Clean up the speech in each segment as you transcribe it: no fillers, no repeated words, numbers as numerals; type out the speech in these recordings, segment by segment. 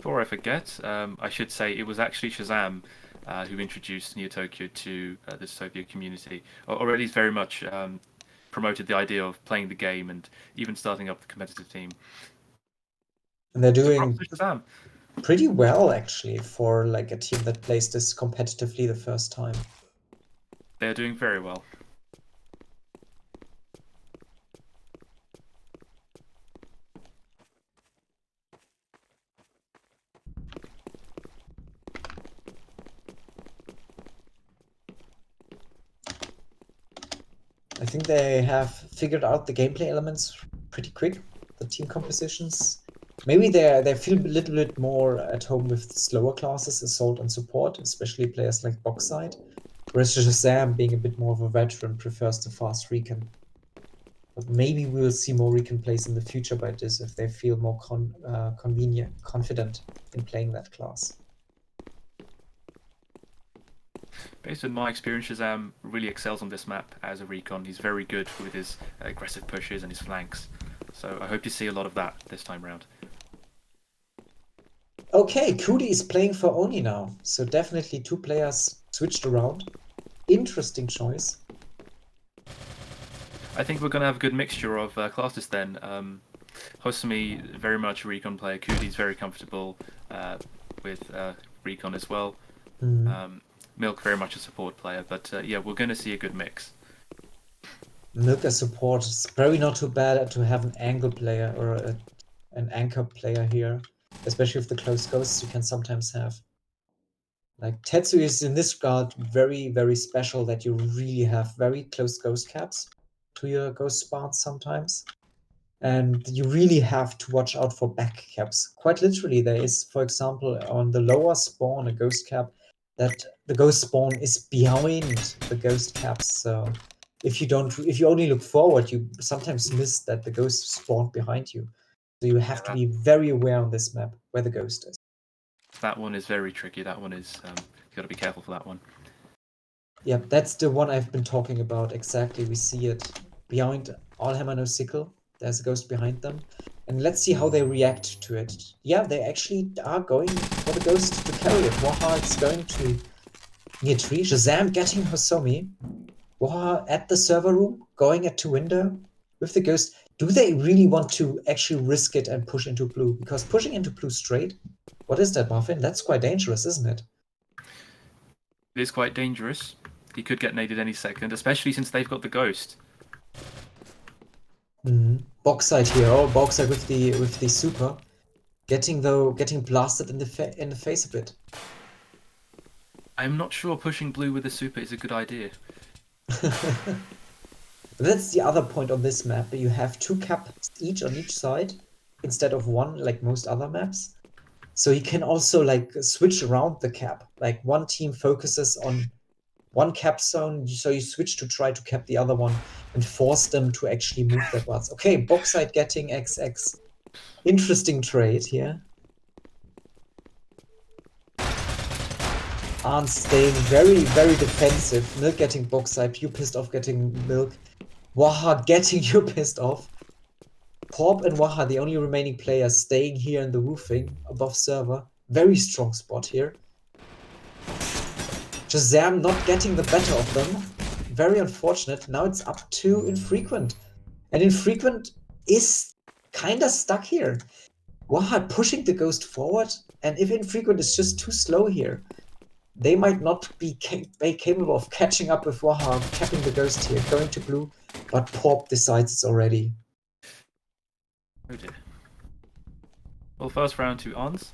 Before I forget, I should say it was actually Shazam who introduced Neotokyo to the dystopia community, or at least very much promoted the idea of playing the game and even starting up the competitive team. And they're So props doing to Shazam. pretty well, actually, for like a team that plays this competitively the first time. They're doing very well. I think they have figured out the gameplay elements pretty quick, the team compositions. Maybe they feel a little bit more at home with slower classes, Assault and Support, especially players like Boxside, whereas Shazam, being a bit more of a veteran, prefers the fast recon. But maybe we will see more recon plays in the future by this if they feel more confident in playing that class. Based on my experience, Shazam really excels on this map as a recon. He's very good with his aggressive pushes and his flanks. So I hope to see a lot of that this time round. Okay, Cootie is playing for Oni now, so definitely two players switched around. Interesting choice. I think we're going to have a good mixture of classes then. Hosumi, very much a recon player. Cootie's very comfortable with recon as well. Milk, very much a support player. But yeah, we're going to see a good mix. Milk as support. It's probably not too bad to have an angle player or an anchor player here, especially with the close ghosts you can sometimes have. Like Tetsu is in this regard very, very special that you really have very close ghost caps to your ghost spawns sometimes. And you really have to watch out for back caps. Quite literally, there is, for example, on the lower spawn, a ghost cap that the ghost spawn is behind the ghost caps. So if you only look forward, you sometimes miss that the ghost spawned behind you. So you have to be very aware on this map where the ghost is. That one is very tricky. That one is you got to be careful for that one. Yeah, that's the one I've been talking about. Exactly, we see it behind All Hammer No Sickle. There's a ghost behind them. And let's see how they react to it. Yeah, they actually are going for the ghost to carry it. Waha is going to near tree. Shazam getting Hosomi. Waha at the server room, going at 2 window with the ghost. Do they really want to actually risk it and push into blue? Because pushing into blue straight, what is that, Muffin? That's quite dangerous, isn't it? It is quite dangerous. He could get naded any second, especially since they've got the ghost. Boxside here. Oh, Boxside with the super. Getting blasted in the face a bit. I'm not sure pushing blue with a super is a good idea. That's the other point on this map. You have 2 caps each on each side instead of 1 like most other maps. So you can also like switch around the cap. Like one team focuses on one cap zone, so you switch to try to cap the other one and force them to actually move their butts. Okay, Boxside getting XX. Interesting trade here. Aren't staying very, very defensive. Milk getting Boxside, you pissed off getting Milk. Waha getting you pissed off. Porp and Waha, the only remaining players staying here in the roofing above server. Very strong spot here. Shazam not getting the better of them. Very unfortunate. Now it's up to Infrequent. And Infrequent is kinda stuck here. Waha pushing the ghost forward, and if Infrequent is just too slow here, they might not be capable of catching up with Waha, capping the ghost here, going to blue, but Porp decides it's already. Oh dear. Well, first round to AHNS.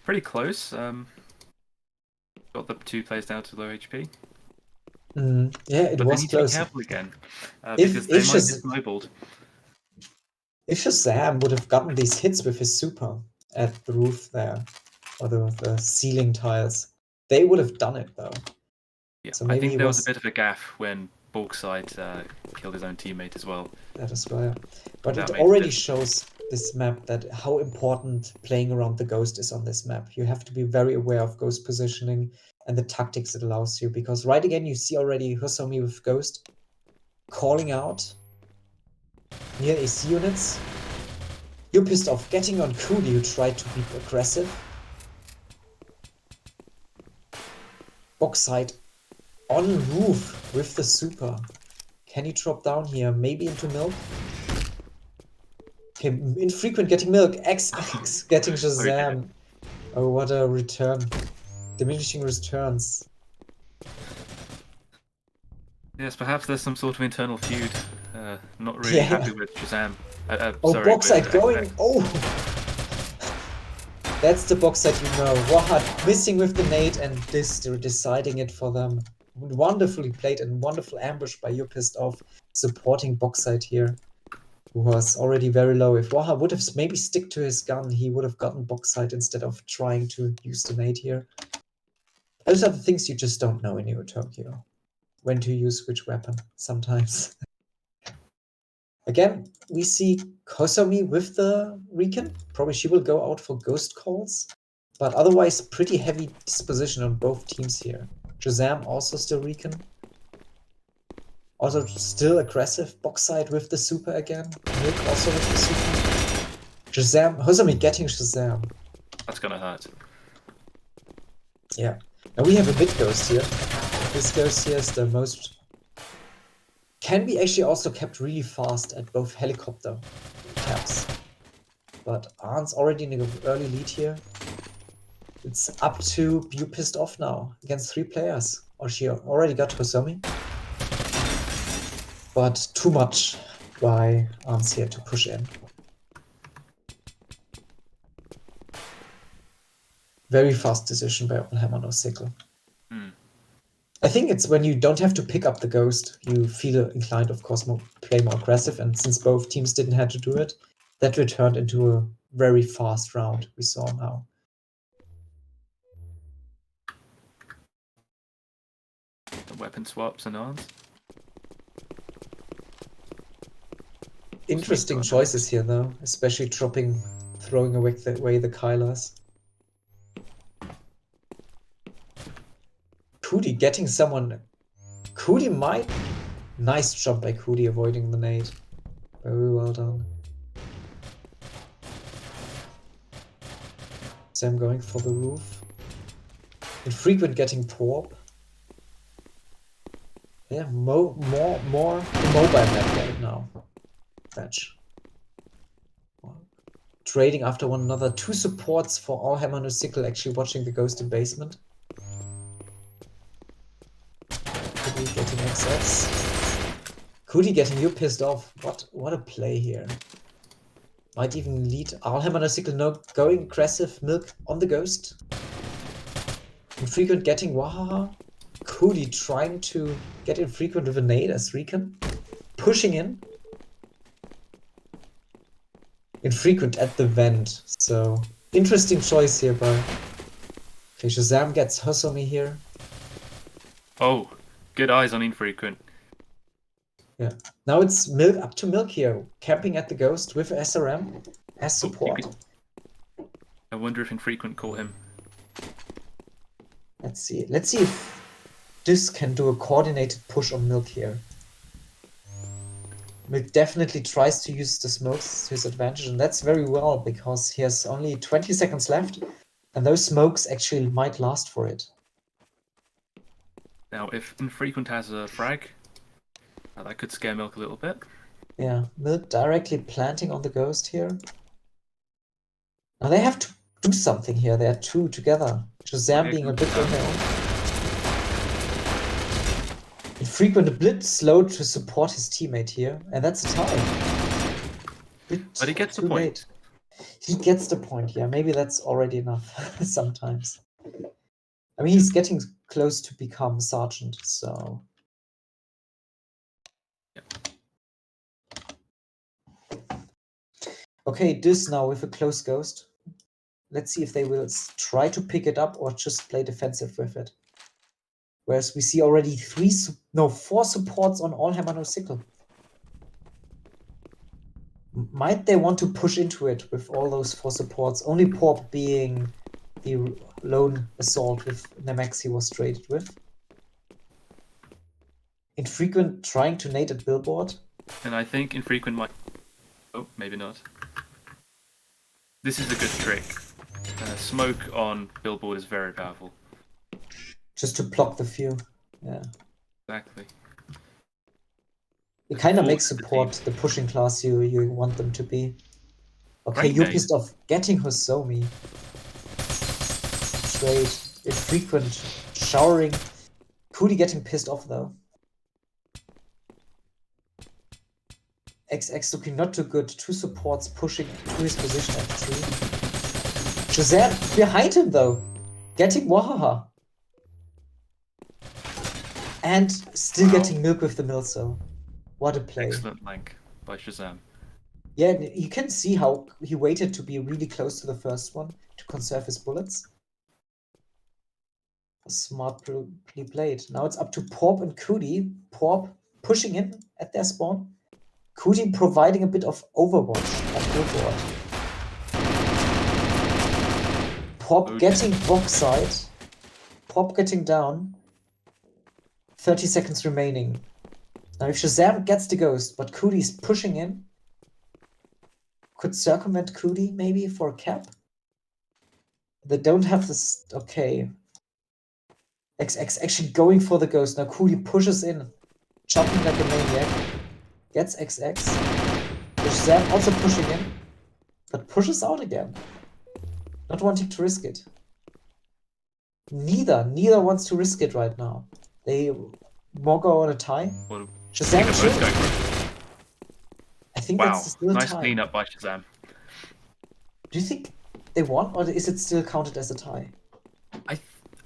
Pretty close. Got the 2 players down to low HP. Yeah, it but was they need close. to be careful again, because they might get snowballed. If Shazam would have gotten these hits with his super at the roof there, or the ceiling tiles, they would have done it though. Yeah, so I think there was a bit of a gaffe when Borkside killed his own teammate as well. That as well. But That it made already it shows this map that how important playing around the ghost is on this map. You have to be very aware of ghost positioning and the tactics it allows you, because right again you see already Hosomi with ghost calling out near AC units. You're pissed off. Getting on Coolie, who tried to be aggressive. Box side on roof with the super. Can he drop down here? Maybe into milk? Okay, infrequent getting milk. XX getting Shazam. Oh, what a return. Diminishing returns. Yes, perhaps there's some sort of internal feud. Not really Yeah. happy with Shazam. Oh, Sorry, box with side going. XX. Oh! That's the box side you know. Wahad missing with the nade and this deciding it for them. Wonderfully played and wonderful ambush by You Pissed Off, supporting box side here, who was already very low. If Waha would have maybe stick to his gun, he would have gotten box side instead of trying to use the nade here. Those are the things you just don't know in Neotokyo. When to use which weapon, sometimes. Again, we see Kosomi with the Recon. Probably she will go out for ghost calls. But otherwise, pretty heavy disposition on both teams here. Shazam also still Recon. Also still aggressive. Box side with the super again. Milk also with the super. Shazam. Hosomi getting Shazam. That's gonna hurt. Yeah. Now we have a mid ghost here. This ghost here is the most... Can be actually also kept really fast at both helicopter taps. But AHNS already in an early lead here. It's up to You Pissed Off now against 3 players. Or she already got Hosomi. But too much by AHNS here to push in. Very fast decision by Hammer No Sickle. I think it's when you don't have to pick up the ghost, you feel inclined, of course, play more aggressive. And since both teams didn't have to do it, that returned into a very fast round we saw now. The weapon swaps and AHNS. Interesting choices here, though, especially throwing away the Kylas. Kudi getting someone. Kudi might. Nice jump by Kudi avoiding the nade. Very well done. Sam going for the roof. Infrequent getting Torp. Yeah, more mobile map right now. Fetch. Trading after one another. 2 supports for all Hammer No Sickle actually watching the ghost in basement. Kudi getting XX. Kudi getting You Pissed Off. What a play here. Might even lead Alhammer No Sickle going aggressive milk on the ghost. Infrequent getting Wahaha. Kudi trying to get Infrequent with a nade as Recon. Pushing in. Infrequent at the vent. So interesting choice here by okay, Shazam gets Hosomi here. Oh, good eyes on Infrequent. Yeah. Now it's milk up to milk here. Camping at the ghost with SRM as support. I wonder if Infrequent caught him. Let's see. Let's see if this can do a coordinated push on milk here. Milk definitely tries to use the smokes to his advantage, and that's very well because he has only 20 seconds left, and those smokes actually might last for it. Now, if Infrequent has a frag, that could scare Milk a little bit. Yeah, Milk directly planting on the ghost here. Now they have to do something here. They are 2 together. Shazam being a bit on their own. Infrequent a bit slow to support his teammate here, and that's a tie. But he gets the point. Late. He gets the point, yeah. Maybe that's already enough sometimes. I mean, he's getting close to become Sergeant, so... Yeah. Okay, this now with a close ghost. Let's see if they will try to pick it up or just play defensive with it. Whereas we see already 4 supports on all Hammer No Sickle. Might they want to push into it with all those 4 supports? Only Porp being the lone assault with Nemax he was traded with. Infrequent trying to nade at Billboard. And I think Infrequent might... Oh, maybe not. This is a good trick. Smoke on billboard is very powerful. Just to block the view. Yeah. Exactly. It kind of makes Force the support team. the pushing class you want them to be. Okay, Rank you nade. pissed off. Getting Hosomi. Trade. Infrequent. Showering. Cootie getting pissed off though. XX looking not too good. Two supports pushing to his position at 3. Shazam behind him though. Getting Wahaha. And still Wow. getting Milk with the Milso. What a play. Excellent flank by Shazam. Yeah, you can see how he waited to be really close to the first one to conserve his bullets. Smartly played. Now it's up to Porp and Cootie. Porp pushing in at their spawn. Cootie providing a bit of overwatch at Billboard. Porp getting box side. Porp getting down. 30 seconds remaining. Now if Shazam gets the ghost, but Cootie's pushing in. Could circumvent Cootie maybe for a cap? They don't have this. Okay. XX actually going for the ghost. Now Cootie pushes in. Jumping like a maniac. Gets XX. Shazam also pushing in. But pushes out again. Not wanting to risk it. Neither wants to risk it right now. They more go on a tie. Well, Shazam should. going for it. I think Wow, that's still a nice tie. cleanup by Shazam. Do you think they won, or is it still counted as a tie?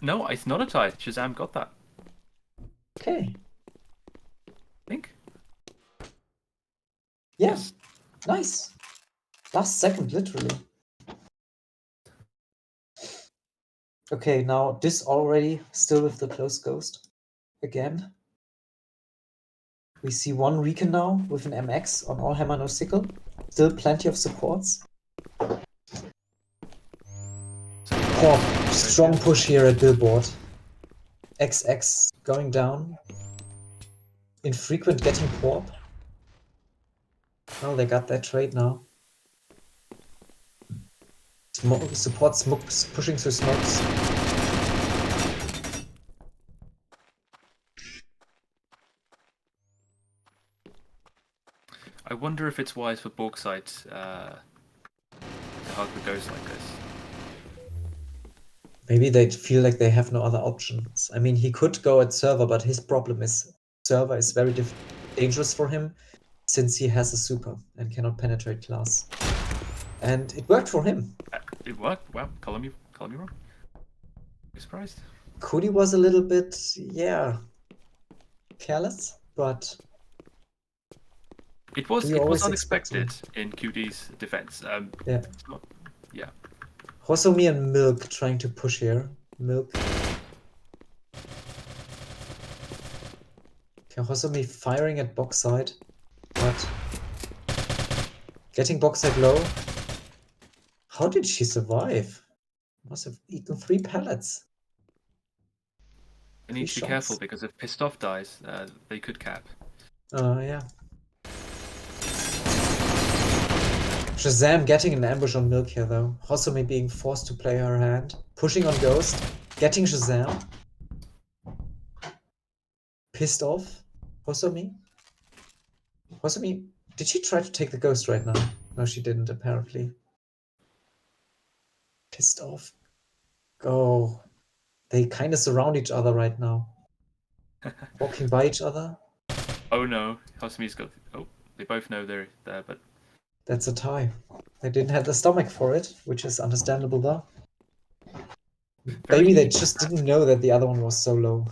No, it's not a tie. Shazam got that. Okay. I think. Yeah. Yes. Nice. Last second, literally. Okay, now this already still with the close ghost. Again. We see one Recon now with an MX on all hammer no sickle. Still plenty of supports. Porp, strong push here at Billboard. XX going down. Infrequent getting Porp. Oh, they got that trade now. Support smokes pushing through smokes. I wonder if it's wise for Borgside to hug the ghost like this. Maybe they feel like they have no other options. I mean, he could go at server, but his problem is server is very dangerous for him since he has a super and cannot penetrate class. And it worked for him. It worked. Wow, color me wrong. I'm surprised. Cootie was a little bit, yeah, careless, but it was unexpected in QD's defense. Yeah. Yeah. Hosomi and Milk trying to push here. Milk. Okay, Hosomi firing at box side, but getting box side low. How did she survive? Must have eaten 3 pellets. They need to be careful because if Pissed Off dies, they could cap. Yeah. Shazam getting an ambush on Milk here though. Hosomi being forced to play her hand. Pushing on Ghost. Getting Shazam. Pissed Off. Hosomi. Hosomi, did she try to take the Ghost right now? No, she didn't apparently. Pissed Off. Oh. They kind of surround each other right now. Walking by each other. Oh no, Hosomi's got. Oh, they both know they're there, but that's a tie. They didn't have the stomach for it, which is understandable though. Maybe they just didn't know that the other one was so low.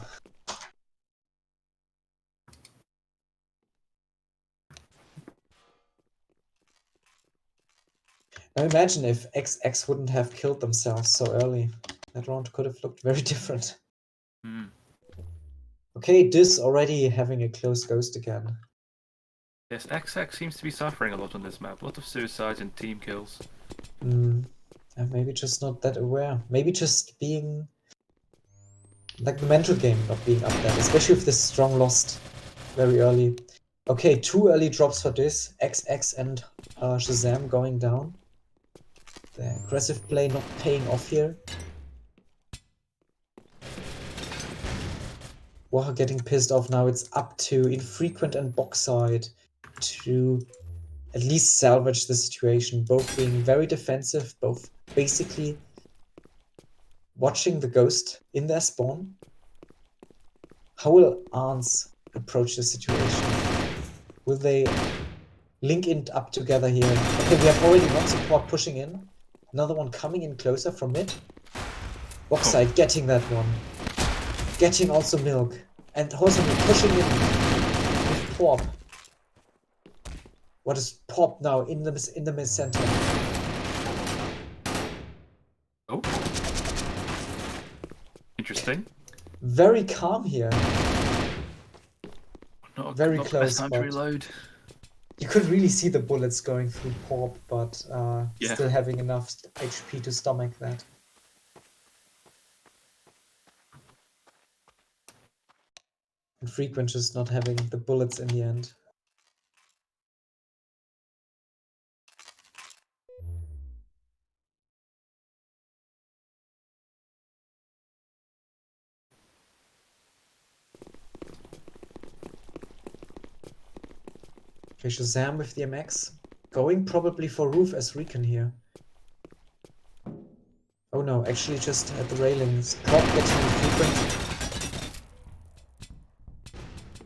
Now imagine if XX wouldn't have killed themselves so early. That round could have looked very different. Okay, this already having a close ghost again. Yes, XX seems to be suffering a lot on this map. A lot of suicides and team kills. Maybe just not that aware. Maybe just being... like the mental game not being up there, especially with this strong lost very early. Okay, 2 early drops for this. XX and Shazam going down. The aggressive play not paying off here. Waha getting pissed off now. It's up to Infrequent and Boxside to at least salvage the situation. Both being very defensive, both basically watching the ghost in their spawn. How will AHNS approach the situation? Will they link in up together here? Okay, we have already one support pushing in. Another one coming in closer from mid. Boxside getting that one. Getting also Milk. And also pushing in with Porp. What is Porp now in the mid center? Oh. Interesting. Very calm here. Not Very not close, best time to but reload. you could really see the bullets going through Porp, but Yeah. still having enough HP to stomach that. And Frequent just not having the bullets in the end. Okay, Shazam with the MX. Going probably for Roof as Recon here. Oh no, actually just at the railings. Porp getting Frequent.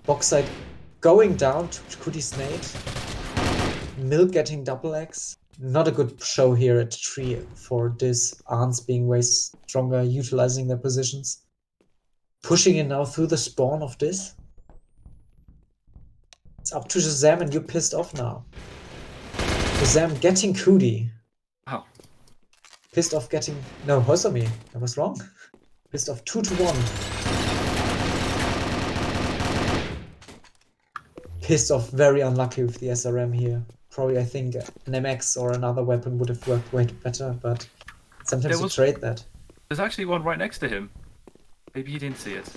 Boxside going down to Kudi's nade. Milk getting double X. Not a good show here at tree for this. AHNS being way stronger, utilizing their positions. Pushing in now through the spawn of this. It's up to Shazam and you're pissed off now. Shazam getting Kudi. Wow. Pissed off getting... No, Hosami. I was wrong. Pissed off 2-1. Pissed off very unlucky with the SRM here. Probably, I think, an MX or another weapon would have worked way better, but sometimes you trade that. There's actually one right next to him. Maybe he didn't see it.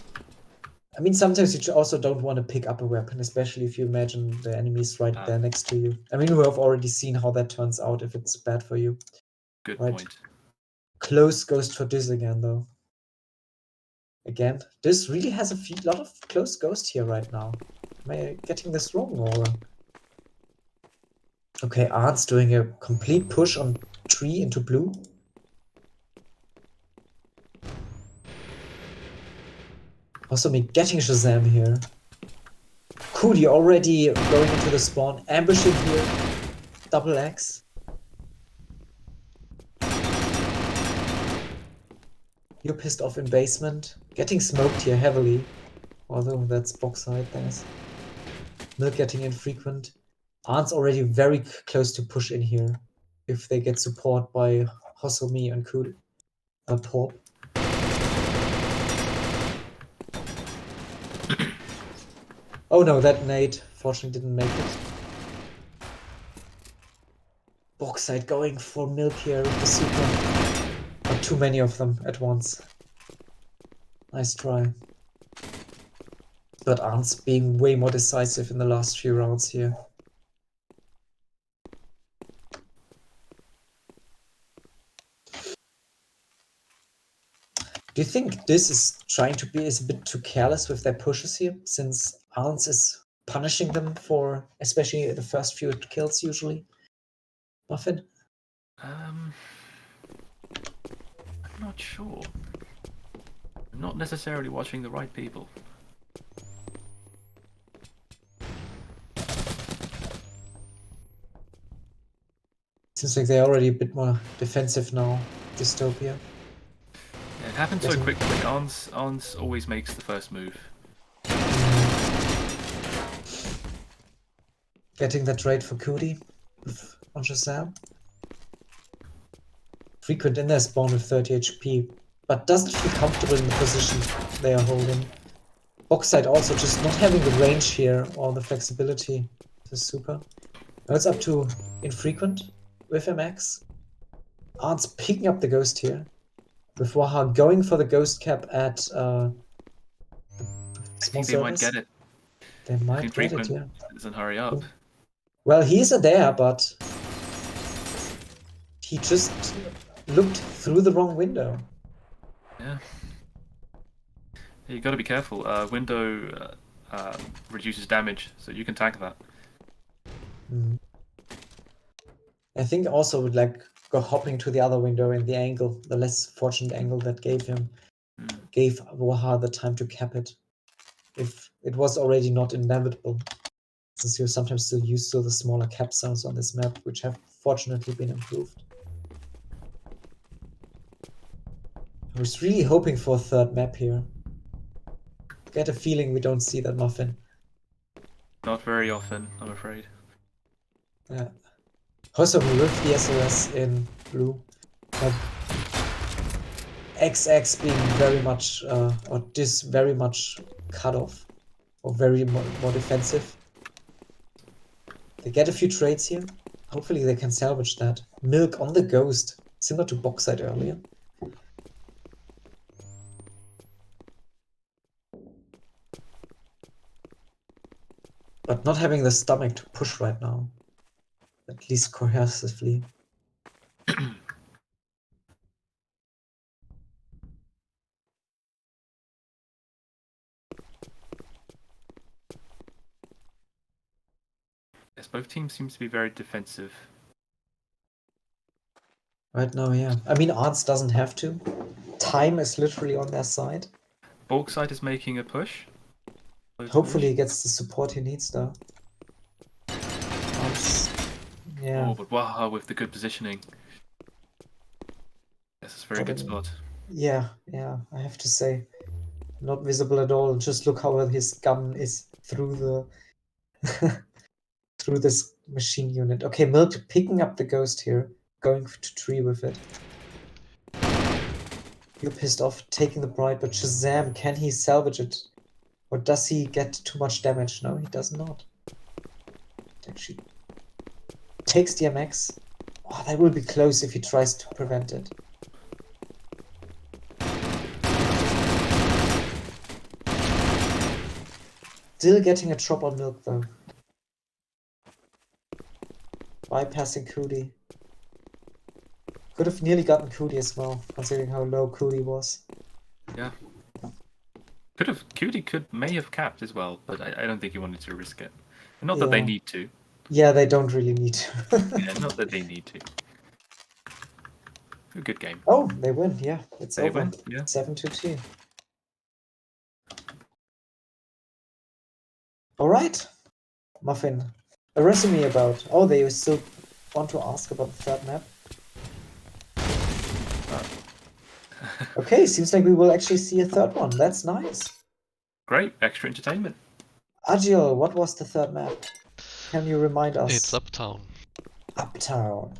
I mean, sometimes you also don't want to pick up a weapon, especially if you imagine the enemy's right there next to you. I mean, we have already seen how that turns out if it's bad for you. Good point. Close ghost for this again, though. Again, this really has a lot of close ghost here right now. Am I getting this wrong, or...? Okay, AHNS doing a complete push on tree into blue. Also me getting Shazam here. Kudi already going into the spawn, ambushing here. Double X. You're pissed off in basement. Getting smoked here heavily. Although that's Boxside, thanks. Milk getting infrequent. AHNS already very close to push in here. If they get support by Hosomi and Kudi. Porp. Oh no, that nade fortunately didn't make it. Boxside going for Milk here with the super. Not too many of them at once. Nice try. But AHNS being way more decisive in the last few rounds here. Do you think this is trying to be a bit too careless with their pushes here, since AHNS is punishing them for especially the first few kills usually? Muffin? I'm not sure. I'm not necessarily watching the right people. Seems like they're already a bit more defensive now, Dystopia. Yeah, it happens so quickly. AHNS always makes the first move. Getting that trade for Kudi on Shazam. Frequent in their spawn with 30 HP, but doesn't feel comfortable in the position they are holding. Boxside also just not having the range here or the flexibility to super. Now it's up to Infrequent with MX. AHNS picking up the ghost here. With Waha going for the ghost cap at I think they might get it. They might get it, yeah. Doesn't hurry up. Well, he's there, but He just looked through the wrong window. Yeah. You got to be careful. Window reduces damage, so you can tank that. I think also would like go hopping to the other window in the angle, the less fortunate angle that gave Waha the time to cap it. If it was already not inevitable, since you're sometimes still used to the smaller cap zones on this map, which have fortunately been improved. I was really hoping for a third map here. Get a feeling we don't see that muffin. Not very often, I'm afraid. Yeah. Also, we ripped the SOS in blue. XX being very much, or this very much cut off, or very more defensive. They get a few trades here. Hopefully they can salvage that. Milk on the ghost, similar to Boxite earlier. But not having the stomach to push right now. At least cohesively. Yes, both teams seem to be very defensive. Right now, yeah. I mean, AHNS doesn't have to. Time is literally on their side. Boxite is making a push. Hopefully he gets the support he needs, though. AHNS, yeah. Oh, but Waha with the good positioning. Yes, it's a very good spot. Yeah, I have to say. Not visible at all. Just look how his gun is through the through this machine unit. Okay, Milk picking up the ghost here, going to tree with it. You're pissed off, taking the bride, but Shazam, can he salvage it? Or does he get too much damage? No, he does not. Actually, takes the MX. Oh, that will be close if he tries to prevent it. Still getting a drop on Milk, though. Bypassing Cootie. Could have nearly gotten Cootie as well, considering how low Cootie was. Yeah. Cutie may have capped as well, but I don't think he wanted to risk it. Not that they need to. Yeah, they don't really need to. Yeah, not that they need to. A good game. Oh, they win, yeah. It's over. Win, yeah. 7-2. Alright. Muffin. A resume about. Oh, they still want to ask about the third map. Okay, seems like we will actually see a third one. That's nice. Great, extra entertainment. Agil, what was the third map? Can you remind us? It's Uptown. Uptown.